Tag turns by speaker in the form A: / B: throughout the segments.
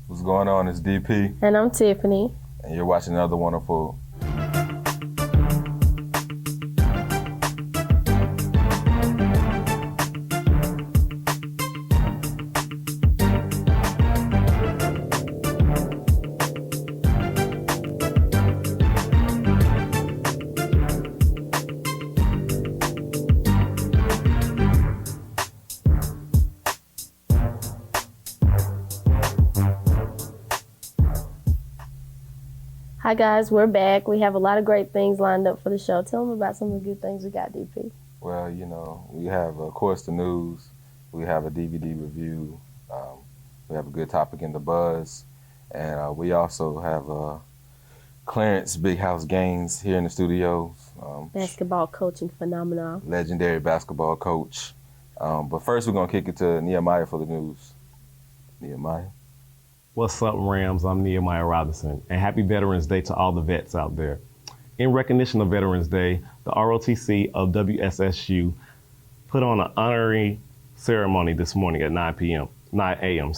A: What's going on? It's DP.
B: And I'm Tiffany.
A: And you're watching another wonderful.
B: Hi guys, we're back. We have a lot of great things lined up for the show. Tell them about some of the good things we got, DP.
A: Well, we have, of course, the news. We have a DVD review. We have a good topic in the buzz. And we also have Clarence Bighouse Gaines here in the studio.
B: Basketball coaching phenomenon.
A: Legendary basketball coach. But first, we're going to kick it to Nehemiah for the news. Nehemiah.
C: What's up, Rams? I'm Nehemiah Robinson, and happy Veterans Day to all the vets out there. In recognition of Veterans Day, the ROTC of WSSU put on an honorary ceremony this morning at 9 a.m.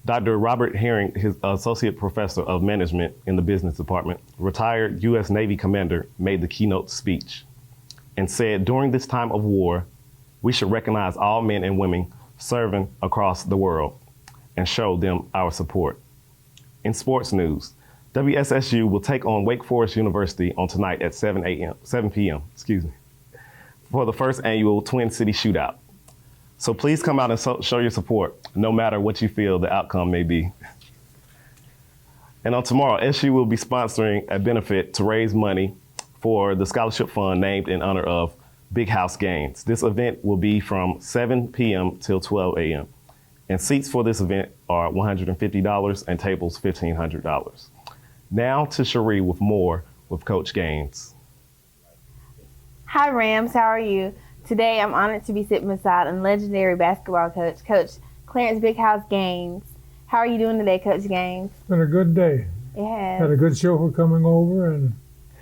C: Dr. Robert Herring, his associate professor of management in the business department, retired U.S. Navy commander, made the keynote speech and said, during this time of war, we should recognize all men and women serving across the world and show them our support. In sports news, WSSU will take on Wake Forest University on tonight at 7 p.m. For the first annual Twin City Shootout. So please come out and show your support, no matter what you feel the outcome may be. And on tomorrow, SU will be sponsoring a benefit to raise money for the scholarship fund named in honor of Bighouse Gaines. This event will be from 7 p.m. till 12 a.m. And seats for this event are $150 and tables $1,500. Now to Cherie with more with Coach Gaines.
D: Hi Rams, how are you? Today I'm honored to be sitting beside a legendary basketball coach, Coach Clarence Bighouse Gaines. How are you doing today, Coach Gaines?
E: It's been a good day.
D: It has.
E: Had a good chauffeur coming over and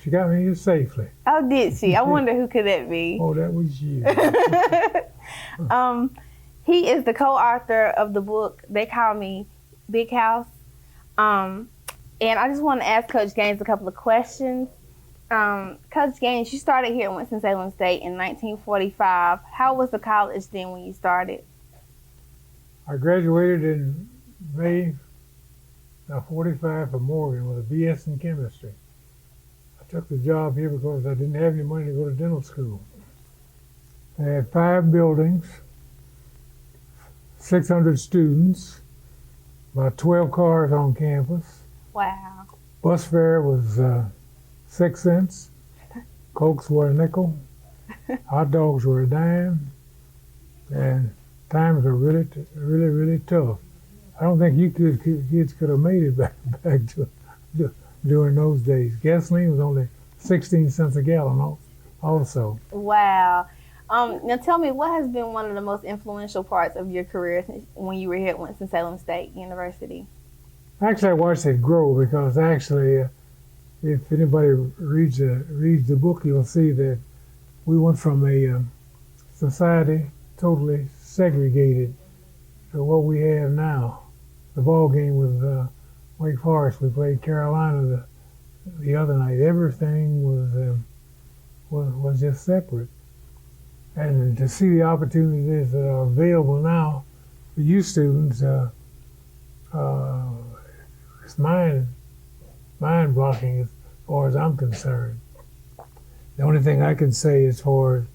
E: she got me here safely.
D: Oh, did she? I wonder who could that be?
E: Oh, that was you.
D: He is the co-author of the book, They Call Me Bighouse. And I just want to ask Coach Gaines a couple of questions. Coach Gaines, you started here at Winston-Salem State in 1945. How was the college then when you started?
E: I graduated in May of 45 from Morgan with a BS in chemistry. I took the job here because I didn't have any money to go to dental school. I had 5 buildings, 600 students, about 12 cars on campus.
D: Wow.
E: Bus fare was 6 cents. Cokes were a nickel. Hot dogs were a dime. And times were really tough. I don't think you kids could have made it back to during those days. Gasoline was only 16 cents a gallon also.
D: Wow. Now tell me, what has been one of the most influential parts of your career when you were here at Winston-Salem State University?
E: Actually, I watched it grow because actually, if anybody reads the book, you'll see that we went from a society totally segregated to what we have now. The ball game with Wake Forest, we played Carolina the other night. Everything was just separate. And to see the opportunities that are available now for you students, it's mind-blocking as far as I'm concerned. The only thing I can say as far as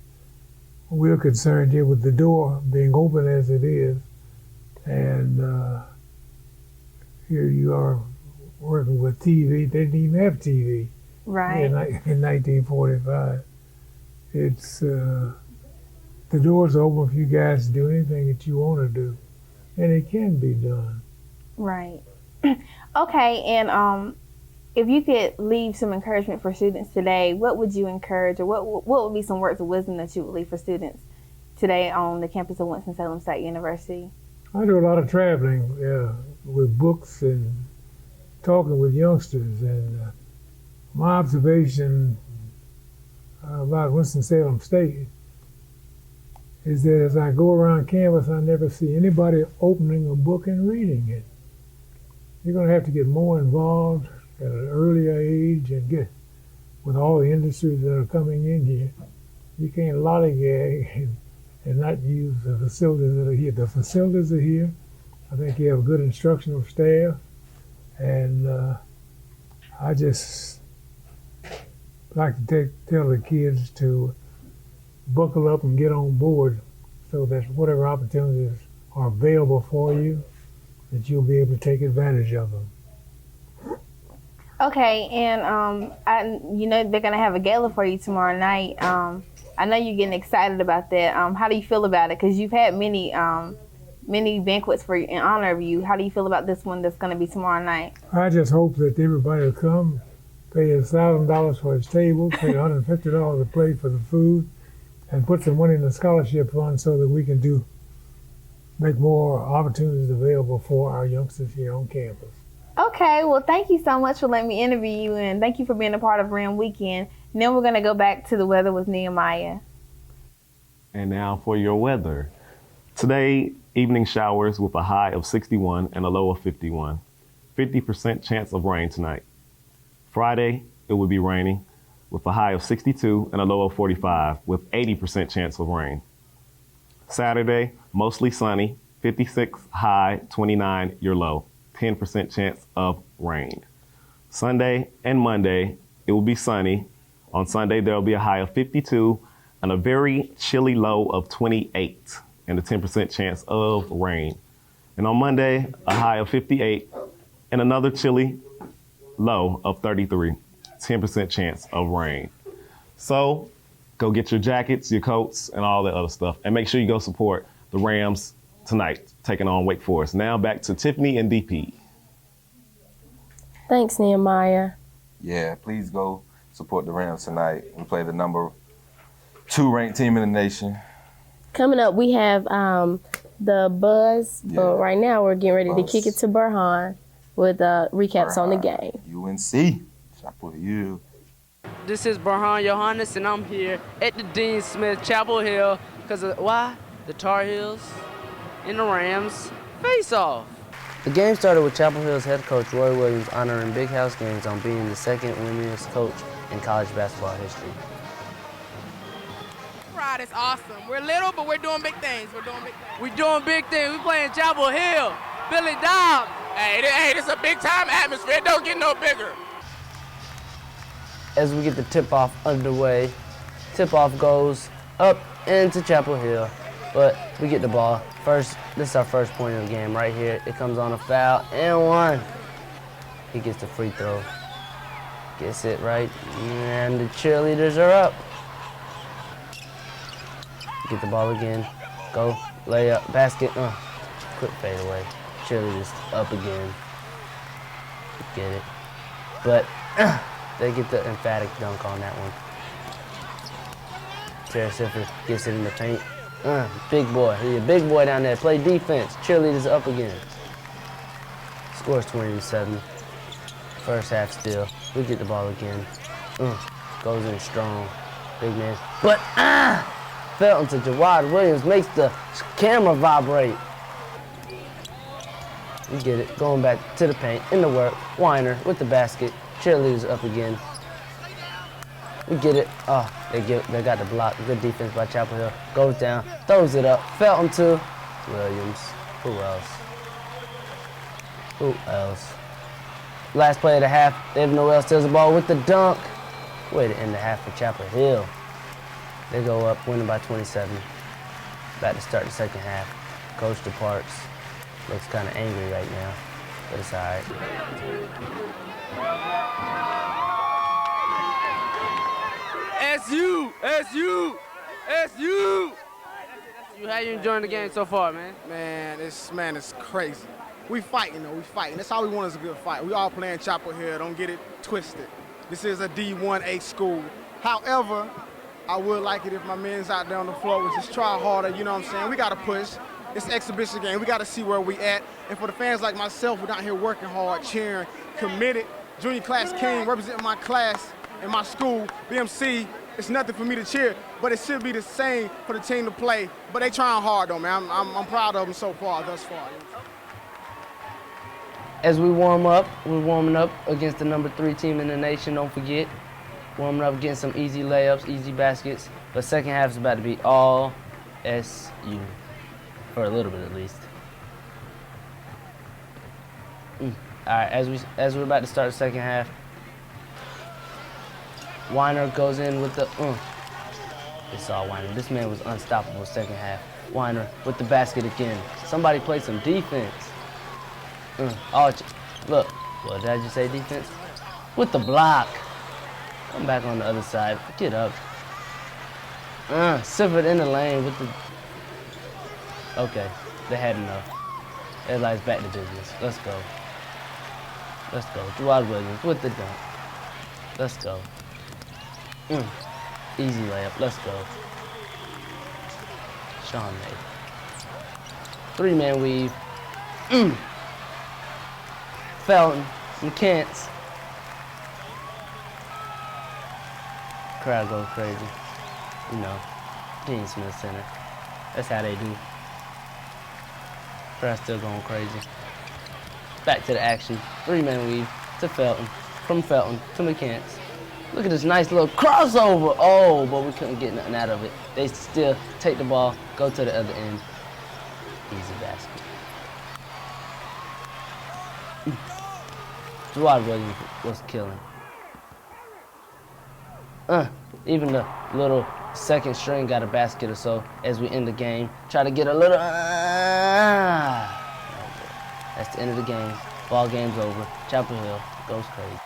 E: we're concerned here with the door being open as it is, and here you are working with TV. They didn't even have TV
D: right.
E: in 1945. It's the door's open for you guys to do anything that you want to do, and it can be done.
D: Right. Okay, and if you could leave some encouragement for students today, what would you encourage, or what would be some words of wisdom that you would leave for students today on the campus of Winston-Salem State University?
E: I do a lot of traveling with books and talking with youngsters, and my observation about Winston-Salem State is that as I go around campus, I never see anybody opening a book and reading it. you're going to have to get more involved at an earlier age and get with all the industries that are coming in here. You can't lollygag and not use the facilities that are here. The facilities are here. I think you have a good instructional staff, and I just like to tell the kids to buckle up and get on board so that whatever opportunities are available for you, that you'll be able to take advantage of them.
D: Okay, and you know they're gonna have a gala for you tomorrow night. I know you're getting excited about that. How do you feel about it? Because you've had many banquets in honor of you. How do you feel about this one that's gonna be tomorrow night?
E: I just hope that everybody will come, pay $1,000 for his table, pay $150 a plate for the food, and put some money in the scholarship fund so that we can make more opportunities available for our youngsters here on campus.
D: Okay, well, thank you so much for letting me interview you, and thank you for being a part of Ram Weekend. And then we're going to go back to the weather with Nehemiah.
C: And now for your weather. Today, evening showers with a high of 61 and a low of 51. 50% chance of rain tonight. Friday, it will be raining with a high of 62 and a low of 45 with 80% chance of rain. Saturday, mostly sunny, 56 high, 29 your low, 10% chance of rain. Sunday and Monday, it will be sunny. On Sunday, there will be a high of 52 and a very chilly low of 28 and a 10% chance of rain. And on Monday, a high of 58 and another chilly low of 33, 10% chance of rain. So go get your jackets, your coats, and all that other stuff. And make sure you go support the Rams tonight, taking on Wake Forest. Now back to Tiffany and DP.
B: Thanks, Nehemiah.
A: Yeah, please go support the Rams tonight. We play the number 2 ranked team in the nation.
B: Coming up, we have the Buzz, but right now we're getting ready to kick it to Burhan with recaps on the game.
A: UNC-Chapel Hill.
F: This is Burhan Johannes, and I'm here at the Dean Smith Chapel Hill because of why? The Tar Heels and the Rams face off.
G: The game started with Chapel Hill's head coach Roy Williams honoring Bighouse Gaines on being the second winningest coach in college basketball history.
H: Pride is awesome. We're little, but we're doing big things. We're
F: doing big things. We playing Chapel Hill. Billy Dobbs.
H: Hey, this is a big time atmosphere. It don't get no bigger.
G: As we get the tip-off underway, tip-off goes up into Chapel Hill, but we get the ball. This is our first point of the game right here. It comes on a foul and one. He gets the free throw. Gets it right, and the cheerleaders are up. Get the ball again. Go, lay up, basket. Quick fade away. Cheerleaders up again. Get it. But they get the emphatic dunk on that one. Terry Siffer gets it in the paint. Big boy. He's a big boy down there. Play defense. Cheerleaders up again. Scores 27. First half still. We get the ball again. Goes in strong. Big man. But fell into Jawad Williams. Makes the camera vibrate. We get it. Going back to the paint. In the work. Weiner with the basket. Cheerleaders up again. We get it. They got the block. Good defense by Chapel Hill. Goes down. Throws it up. Felton to Williams. Who else? Last play of the half. David Noel steals the ball with the dunk. Way to end the half for Chapel Hill. They go up, winning by 27. About to start the second half. Coach departs. Looks kind of angry right now, but it's all right.
F: SU. How you enjoying the game so far, man?
I: Man, it's crazy. We fighting though, That's all we want is a good fight. We all playing Chapel Hill, don't get it twisted. This is a D1A school. However, I would like it if my men's out there on the floor would just try harder, you know what I'm saying? We gotta push. It's an exhibition game. We gotta see where we at. And for the fans like myself, we're down here working hard, cheering, committed. Junior class king, representing my class and my school, BMC. It's nothing for me to cheer, but it should be the same for the team to play. But they trying hard though, man. I'm proud of them so far, thus far.
G: as we warm up, we're warming up against the number 3 team in the nation, don't forget. Warming up against some easy layups, easy baskets. But second half is about to be all SU, for a little bit at least. All right, as we're about to start the second half, Weiner goes in with the, It's all Weiner. This man was unstoppable second half. Weiner with the basket again. Somebody play some defense. Look, what did I just say, defense? With the block. Come back on the other side. Get up. Sifford in the lane with the... Okay, they had enough. Everybody's back to business. Let's go. Let's go. Gerard Williams with the dunk. Let's go. Easy layup. Let's go. Sean May. 3-man weave. Felton and Kent's. Crowd goes crazy. You know, Dean Smith Center. That's how they do. Crowd still going crazy. Back to the action. 3-man weave to Felton. From Felton to McCants. Look at this nice little crossover. Oh, but we couldn't get nothing out of it. They still take the ball, go to the other end. Easy basket. Gerard Williams was killing. Even the little second string got a basket or so as we end the game. Try to get a little. That's the end of the game. Ball game's over. Chapel Hill goes crazy.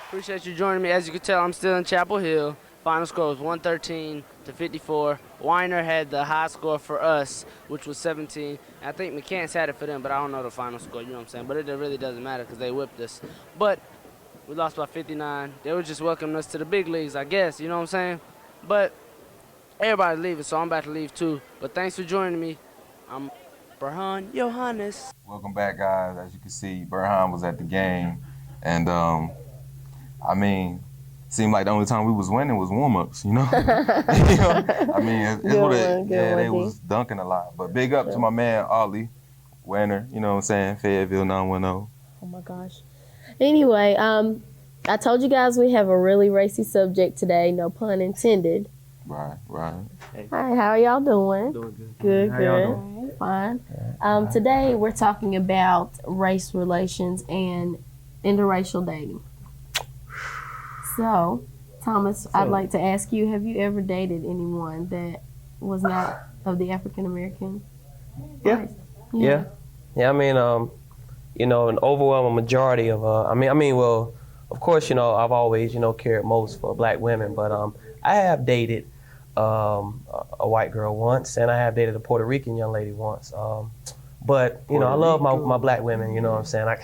F: Appreciate you joining me. As you can tell, I'm still in Chapel Hill. Final score was 113-54. Weiner had the high score for us, which was 17. I think McCants had it for them, but I don't know the final score, you know what I'm saying? But it really doesn't matter because they whipped us. But we lost by 59. They were just welcoming us to the big leagues, I guess, you know what I'm saying? But everybody's leaving, so I'm about to leave too. But thanks for joining me. I'm Burhan Johannes.
A: Welcome back, guys. As you can see, Burhan was at the game. And, I mean, seemed like the only time we was winning was warm-ups, you know? You know? I mean, they was dunking a lot. But big up to my man, Ollie Weiner, you know what I'm saying? Fayetteville 910.
B: Oh, my gosh. Anyway, I told you guys we have a really racy subject today, no pun intended.
A: Right.
B: Hi, how are y'all doing?
C: Doing good.
B: Good,
C: How
B: good.
C: y'all doing?
B: Fine. Today we're talking about race relations and interracial dating. So, Thomas, I'd like to ask you, have you ever dated anyone that was not of the African American race?
J: Yeah. I mean, you know, an overwhelming majority of, well, of course, you know, I've always, you know, cared most for black women, but I have dated a white girl once, and I have dated a Puerto Rican young lady once. But, you know, I love my black women, you know what I'm saying?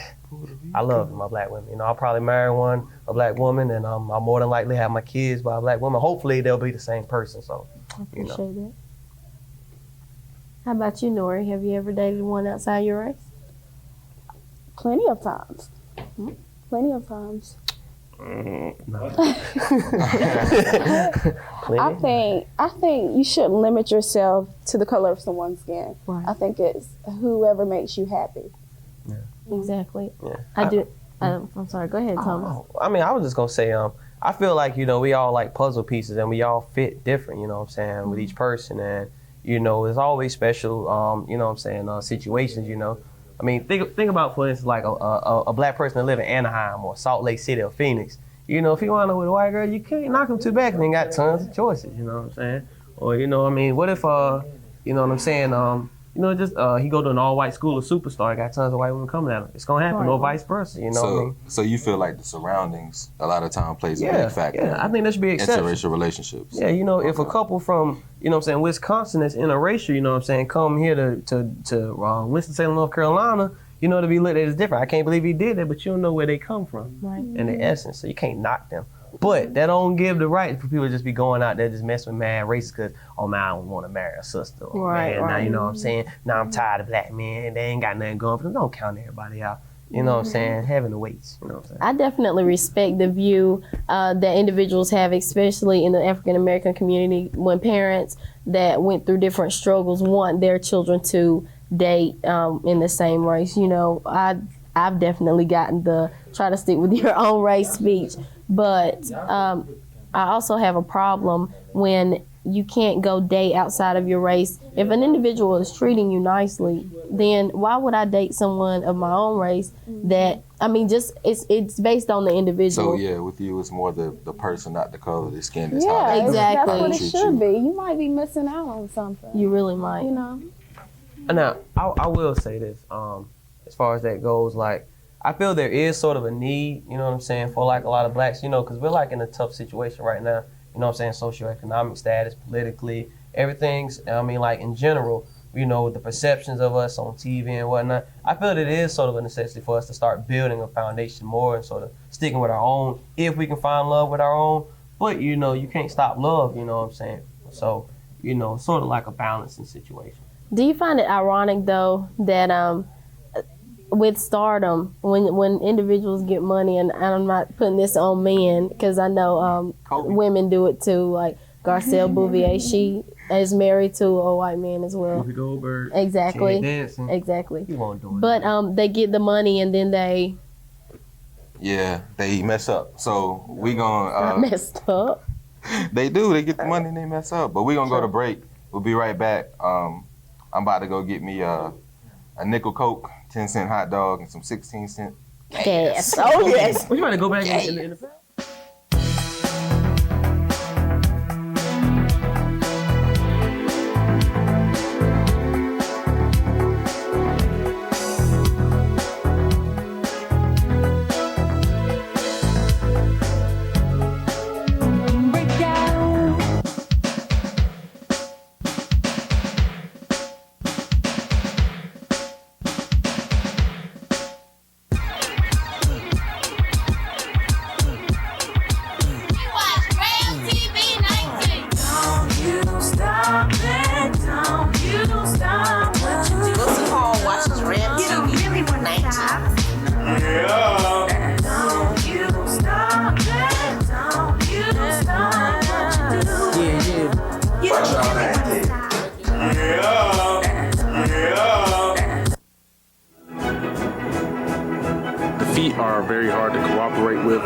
J: I love my black women. You know, I'll probably marry a black woman, and I'll more than likely have my kids by a black woman. Hopefully, they'll be the same person, so,
B: I appreciate that. How about you, Nori? Have you ever dated one outside your race?
K: Plenty of times. Plenty of times.
J: No.
K: I think you shouldn't limit yourself to the color of someone's skin.
B: Right.
K: I think it's whoever makes you happy.
J: Yeah.
B: Exactly.
J: Yeah.
B: I do. I'm sorry. Go ahead, Thomas.
J: I mean, I was just gonna say, I feel like, you know, we all like puzzle pieces, and we all fit different, you know what I'm saying, with each person, and, you know, there's always special, you know what I'm saying, situations, you know. I mean, think about, for instance, like a black person that live in Anaheim or Salt Lake City or Phoenix. You know, if you wind up with a white girl, you can't knock them too bad because they got tons of choices, you know what I'm saying? Or, you know, I mean, what if, you know what I'm saying, you know, just he go to an all-white school, a superstar, got tons of white women coming at him. It's going to happen, or vice versa, you know what I mean?
A: So you feel like the surroundings a lot of time plays a big factor
J: Yeah, I think there should be exceptions.
A: Interracial relationships.
J: Yeah, you know, if a couple from, you know what I'm saying, Wisconsin that's interracial, you know what I'm saying, come here to Winston-Salem, North Carolina, you know, to be looked at as different. I can't believe he did that, but you don't know where they come from in the essence, so you can't knock them. But that don't give the right for people to just be going out there just messing with mad races because, oh man, I don't want to marry a sister. Or, man, now, you know what I'm saying? Now I'm tired of black men. They ain't got nothing going for them. Don't count everybody out. You know what I'm saying? Having the weights. You know what I'm saying?
B: I definitely respect the view that individuals have, especially in the African American community, when parents that went through different struggles want their children to date in the same race. You know, I I've definitely gotten the try to stick with your own race speech. But I also have a problem when you can't go date outside of your race. If an individual is treating you nicely, then why would I date someone of my own race that, I mean, just it's based on the individual.
A: So yeah, with you, it's more the person, not the color of the skin. It's
K: Yeah,
A: how they
B: exactly.
K: That's what it
A: treat
K: should
A: you.
K: be. You might be missing out on something.
B: You really might.
K: You know.
J: Now, I will say this. As far as that goes, like, I feel there is sort of a need, you know what I'm saying, for like a lot of blacks, you know, because we're like in a tough situation right now. You know what I'm saying, socioeconomic status, politically, everything's, I mean, like in general, you know, the perceptions of us on TV and whatnot. I feel that it is sort of a necessity for us to start building a foundation more and sort of sticking with our own, if we can find love with our own. But, you know, you can't stop love, you know what I'm saying? So, you know, sort of like a balancing situation.
B: Do you find it ironic though that with stardom, when individuals get money, and I'm not putting this on men because I know women do it too, like Garcelle Bouvier, she is married to a white man as well.
J: Whoopi Goldberg.
B: Exactly.
J: Dancing.
B: Exactly.
J: You won't do it.
B: But they get the money and then they
A: They mess up. So we gonna
B: messed up.
A: They do. They get the money and they mess up. But we gonna go to break. We'll be right back. I'm about to go get me a nickel Coke, 10-cent hot dog, and some 16-cent
B: gas. Oh yes.
J: We about to go back in the NFL.
L: The feet are very hard to cooperate with.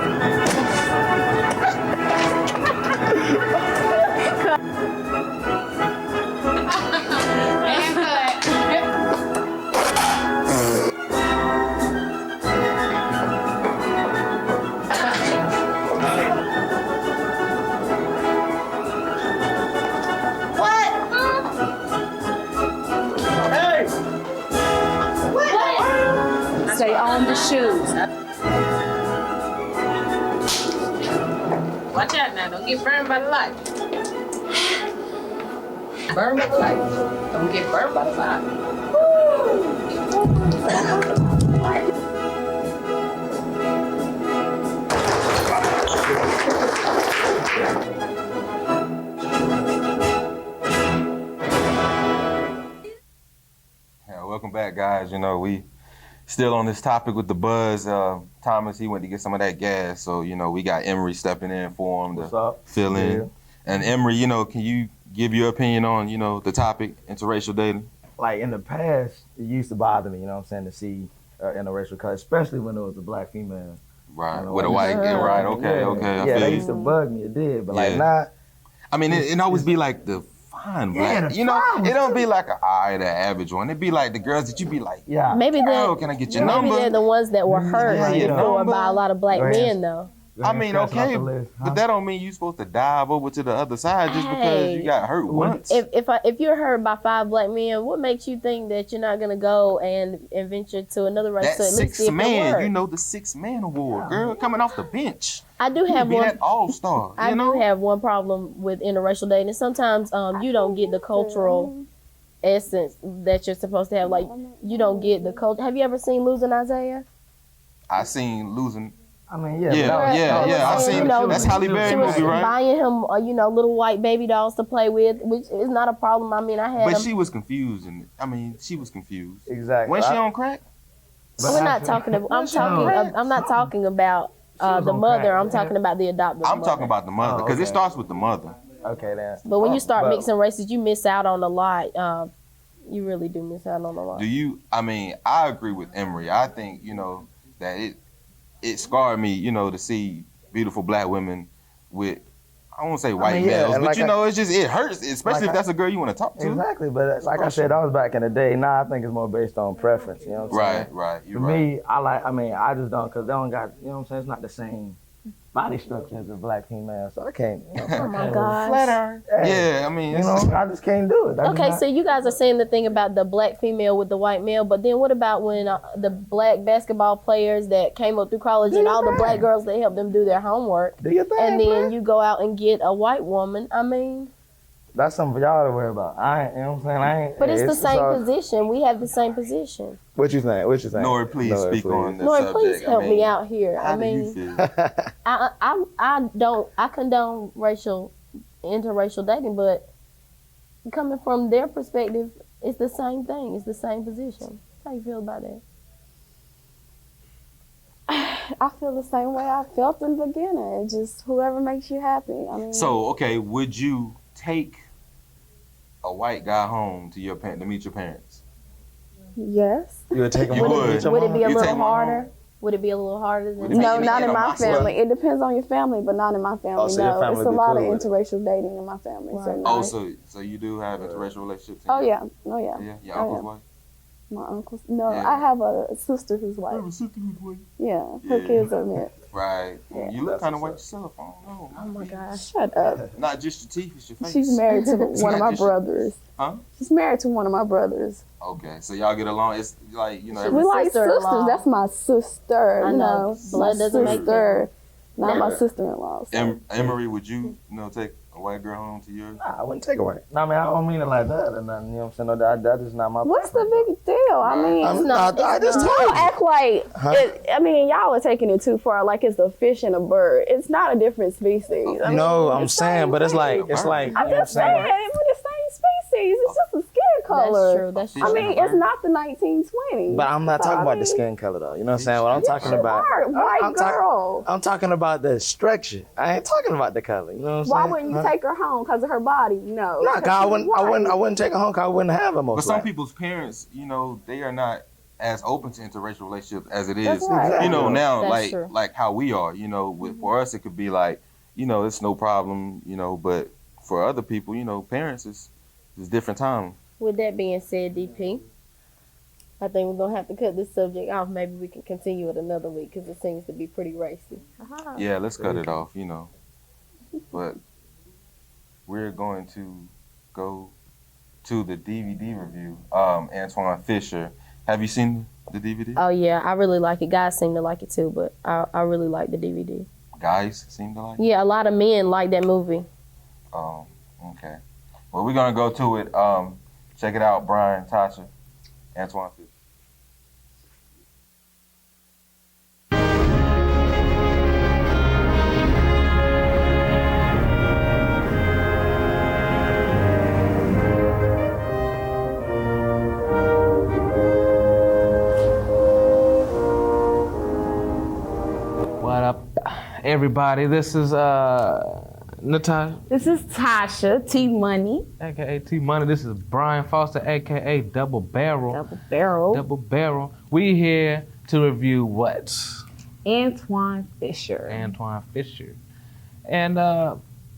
M: Stay on the shoes. Watch out now, don't get burned by the light. Burned by the light. Don't get burned by the light.
A: Yeah, welcome back, guys. You know, we still on this topic with the buzz. Thomas, he went to get some of that gas, so you know we got Emery stepping in for him to fill in.
N: Yeah.
A: And Emery, you know, can you give your opinion on the topic, interracial dating?
N: Like in the past, it used to bother me, you know what I'm saying, to see interracial couples, especially when it was a black female.
A: Right,
N: You know,
A: with a white,
N: yeah,
A: right? Okay,
N: yeah,
A: okay. I
N: Yeah,
A: feel
N: that
A: you.
N: used to bug me. It did, but like
A: Yeah.
N: not.
A: I mean, it always be like the fine
N: Yeah,
A: black.
N: the
A: You know,
N: fine
A: it don't be like the average one. It be like the girls that you be like,
N: Yeah.
B: Maybe
A: girl, can I get your
B: maybe
A: number?
B: they're the ones that were hurt
A: Yeah,
B: before
A: number.
B: by a lot of black
N: Right.
B: men though.
A: I mean, okay, but that don't mean you supposed to dive over to the other side just because you got hurt once.
B: If you're hurt by 5 black men, what makes you think that you're not gonna go and venture to another race
A: That
B: to at least see
A: sixth
B: if it
A: man,
B: works?
A: you know, the 6-man award, girl, coming off the bench.
B: I do
A: You
B: have
A: be
B: one.
A: that all-star,
B: I
A: you know?
B: do have one problem with interracial dating. Sometimes you don't get the cultural essence that you're supposed to have. Like you don't get the culture. Have you ever seen Losing Isaiah?
A: I seen losing.
N: I mean,
A: Yeah, I seen that's Halle Berry
B: She was
A: movie, right?
B: buying him, little white baby dolls to play with, which is not a problem. I mean, I had.
A: But
B: them.
A: she was confused, and I mean, she was confused.
N: Exactly.
A: When she on crack?
B: We're not talking about. I'm not talking about the mother. I'm talking about the adopted.
A: I'm talking about the mother because it starts with the mother.
N: Okay, then.
B: But when you start mixing races, you miss out on a lot. you really do miss out on a lot.
A: Do you? I mean, I agree with Emery. I think that it scarred me, to see beautiful black women with, I won't say white males, but it's just, it hurts, especially if that's a girl you want to talk to.
N: Exactly, but like I said, that was back in the day. Now I think it's more based on preference. You know what I'm saying?
A: Right.
N: For me, I just don't, because they don't got, you know what I'm saying? It's not the same body structure as a black female, so I can't.
B: Oh my gosh.
N: Flat iron.
A: Yeah, I mean,
N: I just can't do it.
B: Okay, so you guys are saying the thing about the black female with the white male, but then what about when the black basketball players that came up through college and all the black girls that helped them do their homework,
N: do your thing,
B: and then
N: man.
B: you go out and get a white woman? I mean,
N: that's something for y'all to worry about. You know what I'm saying? I ain't.
B: but it's the same position. We have the same position.
N: What you think?
A: Nori, please speak on this
B: Nori,
A: subject.
B: please help me out here.
A: How do you feel?
B: I condone interracial dating, but coming from their perspective, it's the same thing. It's the same position. How you feel about that?
K: I feel the same way I felt in the beginning. It's just whoever makes you happy. I mean.
A: So, okay, would you take a white guy home to to meet your parents?
K: Yes.
N: You would take him
B: Would
N: home?
B: it be a little harder? Would it be a little harder than?
K: No, not in my family. It depends on your family, but not in my family.
N: Oh, so your family
K: it's a
N: be
K: lot
N: cool
K: of
N: with it.
K: interracial dating in my family.
B: Right.
K: So
A: Oh, so you do have interracial relationships?
K: Oh yeah.
A: Yeah, your uncle's wife?
K: My uncle's. No,
A: Yeah.
K: I have a sister who's white.
A: I have a sister who's white.
K: Yeah, her kids are mixed.
A: Right.
K: Yeah.
A: You look kind of white yourself. I don't know.
B: Oh my gosh.
K: Shut up.
A: Not just your teeth, it's your face.
K: She's married to one of my brothers.
A: Huh?
K: She's married to one of my brothers.
A: Okay, so y'all get along. It's like,
K: We like sisters. That's my sister.
B: I know. Blood
K: my
B: doesn't make
K: sister, not
A: Yeah.
K: my sister-in-law. So.
A: Emery, would you, take a white girl home to yours?
N: Nah, I wouldn't take away. No, I mean, I don't mean it like that or nothing. You know what I'm saying? No, that is not my.
K: What's the big deal? I mean,
N: I just told
K: y'all
N: you.
K: act like
N: Huh?
K: y'all are taking it too far. Like it's a fish and a bird. It's not a different species. I mean,
N: No, I'm
K: it's
N: saying,
K: same
N: but it's like,
K: thing.
N: you know
K: I'm
N: what I'm
K: just saying,
N: saying?
K: we're the same species. It's just a skin color.
B: That's true.
K: I mean, it's not the 1920s.
N: But I'm not
K: So,
N: talking
K: I
N: about
K: mean,
N: the skin color though. You know what I'm saying? What I'm talking about.
K: White
N: I'm
K: girl.
N: I'm talking about the structure. I ain't talking about the color. You know what I'm
K: Why
N: saying?
K: wouldn't you take her home because of her body? No.
N: No, 'cause I
K: she's
N: wouldn't.
K: white.
N: I wouldn't take her home. 'Cause I wouldn't have her most.
A: But some
N: likely.
A: people's parents, they are not as open to interracial relationships as it is.
K: That's right.
A: Now,
B: That's true.
A: like how we are. For us, it could be like, it's no problem. But for other people, parents is different time.
B: With that being said, DP, I think we're going to have to cut this subject off. Maybe we can continue it another week because it seems to be pretty racy.
A: Yeah, let's cut it off. But we're going to go to the DVD review. Antwone Fisher. Have you seen the DVD?
B: Oh, yeah. I really like it. Guys seem to like it too, but I really like the DVD.
A: Guys seem to like it?
B: Yeah, a lot of men like that movie.
A: Oh, okay. Well, we're going to go to it. Check it out, Brian, Tasha, Antwone Fisher.
O: What up, everybody? This is Natasha,
D: This is Tasha, T Money.
O: aka T Money. This is Brian Foster, aka Double Barrel.
D: Double Barrel.
O: We here to review what?
D: Antwone Fisher.
O: Antwone Fisher. And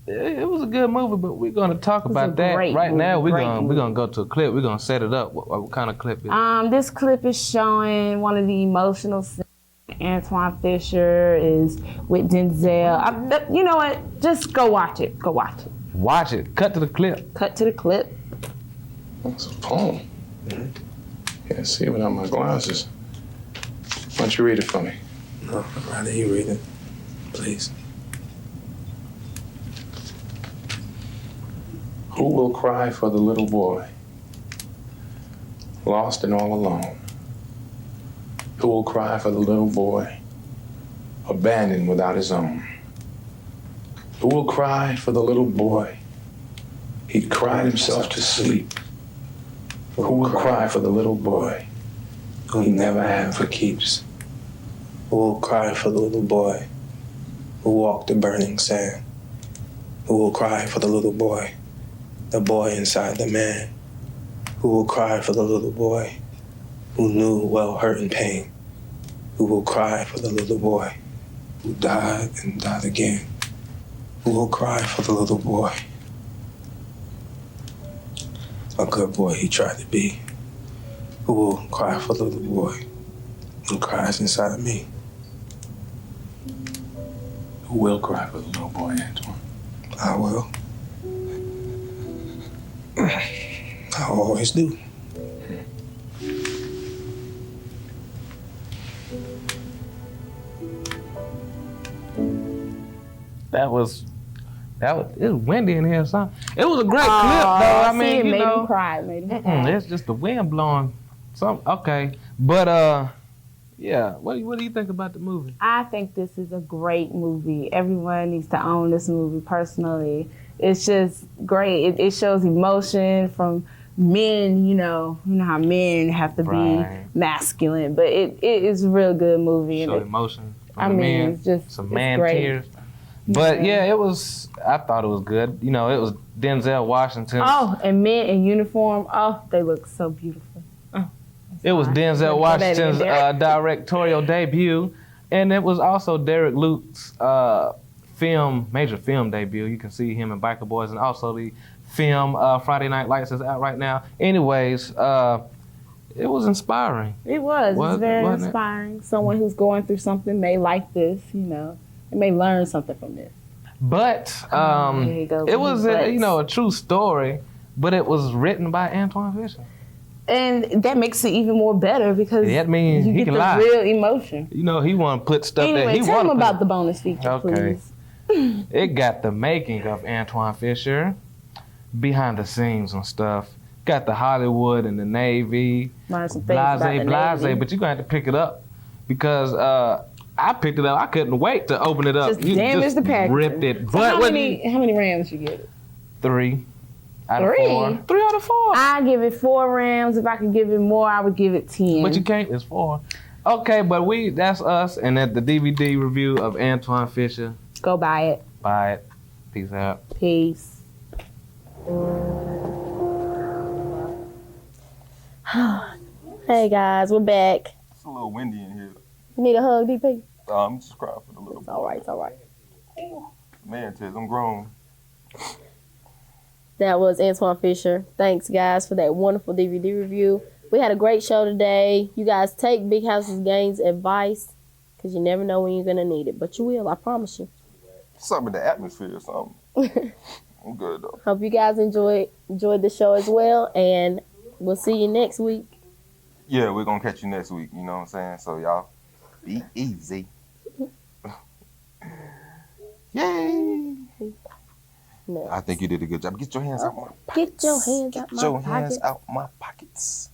O: it was a good movie, but we're gonna talk about that
D: great
O: right
D: movie,
O: now. We're
D: great
O: gonna go to a clip. We're gonna set it up. What kind of clip is it?
D: This clip is showing one of the emotional scenes. Antwone Fisher is with Denzel. You know what? Just go watch it. Go watch it.
O: Watch it. Cut to the clip.
D: Cut to the clip.
L: It's a poem. Can't see it without my glasses. Why don't you read it for me?
P: No, I'd rather you read it, please.
L: Who will cry for the little boy, lost and all alone? Who will cry for the little boy, abandoned without his own? Who will cry for the little boy? He cried himself to sleep. Who will cry for the little boy he never had for keeps?
P: Who will cry for the little boy who walked the burning sand? Who will cry for the little boy, the boy inside the man, Who will cry for the little boy who knew well hurt and pain? Who will cry for the little boy who died and died again? Who will cry for the little boy? A good boy he tried to be. Who will cry for the little boy who cries inside of me?
L: Who will cry for the little boy, Antwone?
P: I will. I always do.
O: It was windy in here, son. It was a great clip, though. I mean,
K: it
O: you
K: made
O: know,
K: him cry. Made him cry.
O: it's just the wind blowing. Okay, but yeah. What do you think about the movie?
K: I think this is a great movie. Everyone needs to own this movie personally. It's just great. It shows emotion from men, you know how men have to be masculine, but it is a real good movie.
O: Show
K: and
O: emotion from
K: I
O: the
K: mean,
O: men.
K: it's just
O: Some
K: it's
O: man
K: great.
O: tears. But yeah, I thought it was good. You know, it was Denzel Washington.
K: Oh, and men in uniform. Oh, they look so beautiful.
O: It was Denzel
K: Put that in
O: Washington's
K: there.
O: directorial debut, and it was also Derek Luke's major film debut. You can see him in Biker Boys, and also the film Friday Night Lights is out right now. Anyways, it was inspiring.
K: It was. It's very
O: wasn't it?
K: inspiring. Someone who's going through something may like this, and may learn something from this.
O: But
K: Here you go.
O: it was
K: But-
O: a true story, but it was written by Antwone Fisher.
K: And that makes it even more better because
O: That means
K: you
O: he
K: get
O: can
K: the
O: lie.
K: real emotion.
O: You know, he want to put stuff that
K: Anyway,
O: he
K: tell
O: want
K: them
O: to
K: about the bonus feature,
O: Okay.
K: please.
O: It got the making of Antwone Fisher, behind the scenes and stuff. Got the Hollywood and the Navy,
K: Learn some things about the
O: blase,
K: Navy.
O: but you're going to have to pick it up because I picked it up. I couldn't wait to open it up.
K: Just damage the packaging.
O: Ripped it.
K: So
O: But
K: how many Rams you get it?
O: 3 out of
K: 3?
O: 4. 3 out of 4.
K: I give it 4 Rams. If I could give it more, I would give it 10.
O: But you can't. It's 4. Okay, but that's us, and at the DVD review of Antwone Fisher.
K: Go buy it.
O: Buy it. Peace out.
K: Peace.
B: Hey guys, we're back.
A: It's a little windy in here.
B: You need a hug, DP?
A: I'm just crying for the little
B: It's all right. It's all right.
A: man. I'm grown.
B: That was Antwone Fisher. Thanks, guys, for that wonderful DVD review. We had a great show today. You guys take Bighouse Gaines' advice because you never know when you're going to need it. But you will, I promise you.
A: Something in the atmosphere or something. I'm good, though.
B: Hope you guys enjoyed the show as well. And we'll see you next week.
A: Yeah, we're going to catch you next week. You know what I'm saying? So, y'all, be easy. Yay!
B: No.
A: I think you did a good job. Get your hands out my pockets.
B: Get your hands out my
A: Get your hands
B: pockets.
A: out my pockets.